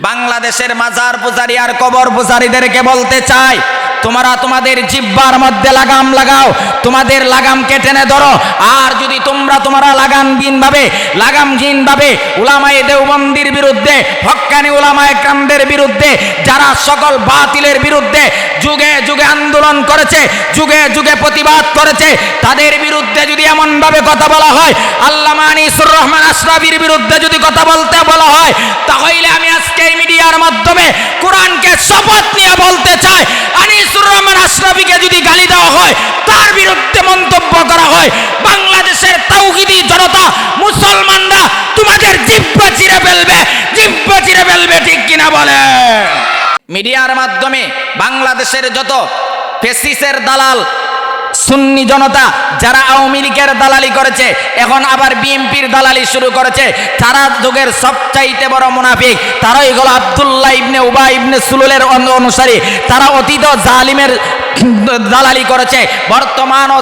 বাংলাদেশের মাজার পূজারী আর কবর পূজারীদেরকে বলতে চাই, তোমরা তোমাদের জিহ্বার মধ্যে লাগাম লাগাও, তোমাদের লাগাম কেটে নে ধরো। আর যদি তোমরা লাগামহীনভাবে উলামায়ে দেওবন্দির বিরুদ্ধে, হক্কানি উলামায়ে কেরামদের বিরুদ্ধে, যারা সকল বাতিলের বিরুদ্ধে যুগে যুগে আন্দোলন করেছে, যুগে যুগে প্রতিবাদ করেছে, তাদের বিরুদ্ধে যদি এমনভাবে কথা বলা হয়, আল্লামা আনিসুর রহমান আশরাফির বিরুদ্ধে যদি কথা বলতে বলা হয়, তাহলে আমি আজকে এই মিডিয়ার মাধ্যমে কোরআনকে শপথ নিয়ে বলতে চাই, আনিসুর রহমান আশরাফিকে যদি গালি দেওয়া হয়, তার বিরুদ্ধে মন্তব্য করা হয়, বাংলাদেশের তাওহীদি জনতা মুসলমানরা তোমাদের জিহ্বা চিরে ফেলবে, ঠিক কিনা বলে? মিডিয়ার মাধ্যমে বাংলাদেশের যত ফেসিসের দালাল সুন্নি জনতা যারা আওয়ামী লীগের দালালি করেছে, এখন আবার বিএনপির দালালি শুরু করেছে, তারা যুগের সবচাইতে বড় মুনাফিক। তারাই হলো আব্দুল্লাহ ইবনে উবাই ইবনে সুলুলের অনুসারী। তারা অতীত জালিমের দালালি করেছে, বর্তমানও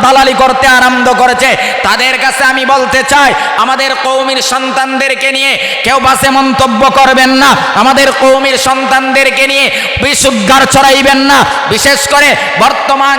দালালি করতে আরম্ভ করেছে। তাদের কাছে আমি বলতে চাই, আমাদের কওমের সন্তানদেরকে নিয়ে কেউ বাসে মন্তব্য করবেন না, আমাদের কওমের সন্তানদেরকে নিয়ে বিশুদ্ধার ছড়াইবেন না। বিশেষ করে বর্তমান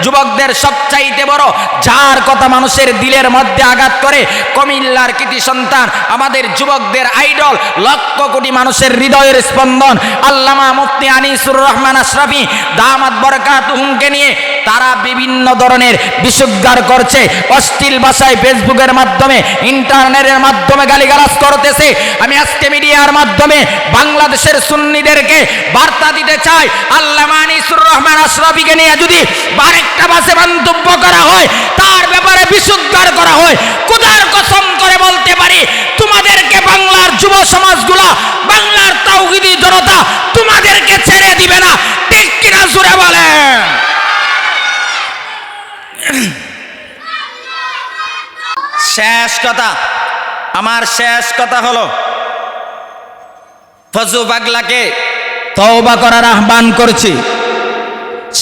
যুবকদের সবচাইতে বড় যার কথা মানুষের দিলের মধ্যে আঘাত করে, কুমিল্লার কৃতি সন্তান, আমাদের যুবকদের আইডল, লক্ষ কোটি মানুষের হৃদয়ের স্পন্দন আল্লামা মুফতি আনিসুর রহমান আশরাফি দামাত বরকাতুহুমকে নিয়ে তারা বিভিন্ন ধরনের বিশুদ্ধার করছে, অশ্লীল ভাষায় ফেসবুকের মাধ্যমে, ইন্টারনেটের মাধ্যমে গালিগালাজ করতেছে। আমি আজকে মিডিয়ার মাধ্যমে বাংলাদেশের সুন্নিদেরকে বার্তা দিতে চাই, আল্লামা আনিসুর রহমান আশরাফিকে নিয়ে যদি আরেকটা ভাষায় মন্তব্য করা হয়, তার ব্যাপারে বিশুদ্ধার করা হয়, খোদার কসম করে বলতে পারি, তোমাদেরকে বাংলার যুব সমাজগুলা, বাংলার তাওহীদি জনতা তোমাদেরকে ছেড়ে দিবে না, ঠিক কিনা জোরে বলেন? আমার শেষ কথা হলো, ফজু পাগলাকে তওবা করার আহ্বান করছি।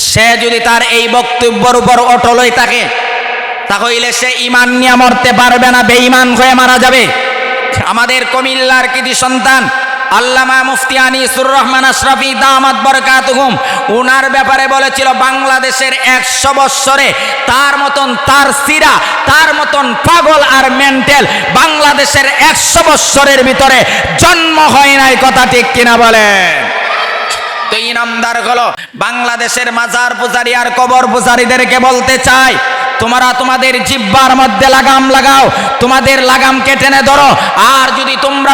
সে যদি তার এই বক্তব্যের উপর অটল হয়ে থাকে, তাহলে সে ঈমান নিয়ে মরতে পারবে না, বেঈমান হয়ে মারা যাবে। আমাদের কুমিল্লার কৃতি সন্তান আল্লামা মুফতি আনিসুর রহমান আশরাফি দামাত বরকাতুহুম ওনার ব্যাপারে বলেছিল, বাংলাদেশের 100 বৎসরে তার মতন, তার সিরা, তার মতন পাগল আর মেন্টাল বাংলাদেশের 100 বৎসরের ভিতরে জন্ম হয় নাই। কথা ঠিক কিনা বলেন? তো ইনামদার হলো বাংলাদেশের মাজার পূজারী আর কবর পূজারীদেরকে বলতে চাই, তোমরা তোমাদের জিহ্বার মধ্যে লাগাম লাগাও, তোমাদের লাগাম কেটে নে ধরো। আর যদি তোমরা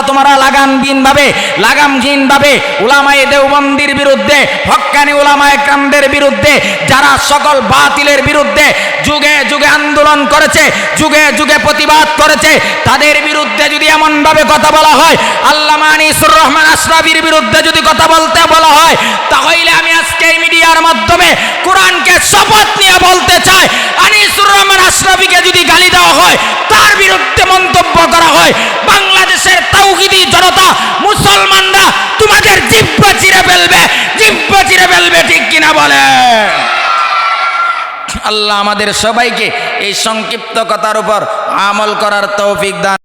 লাগামহীনভাবে উলামায়ে দেওবন্দির বিরুদ্ধে, হক্কানি উলামায়ে কেরামদের বিরুদ্ধে, যারা সকল বাতিলের বিরুদ্ধে যুগে যুগে আন্দোলন করেছে, যুগে যুগে প্রতিবাদ করেছে, তাদের বিরুদ্ধে যদি এমনভাবে কথা বলা হয়, আল্লামা আনিসুর রহমান আশরাফির বিরুদ্ধে যদি কথা বলতে বলা হয়, তাহলে আমি আজকে এই মিডিয়ার মাধ্যমে কোরআনকে শপথ নিয়ে বলতে চাই, আনিসুর রহমান আশরাফিকে যদি গালি দেওয়া হয়, তার বিরুদ্ধে মন্তব্য করা হয়, বাংলাদেশের তাওহীদি জনতা মুসলমানরা তোমাদের জিহ্বা চিরে ফেলবে, ঠিক কিনা বলে? আল্লাহ আমাদের সবাইকে এই সংক্ষিপ্ত কথার উপর আমল করার তৌফিক দান।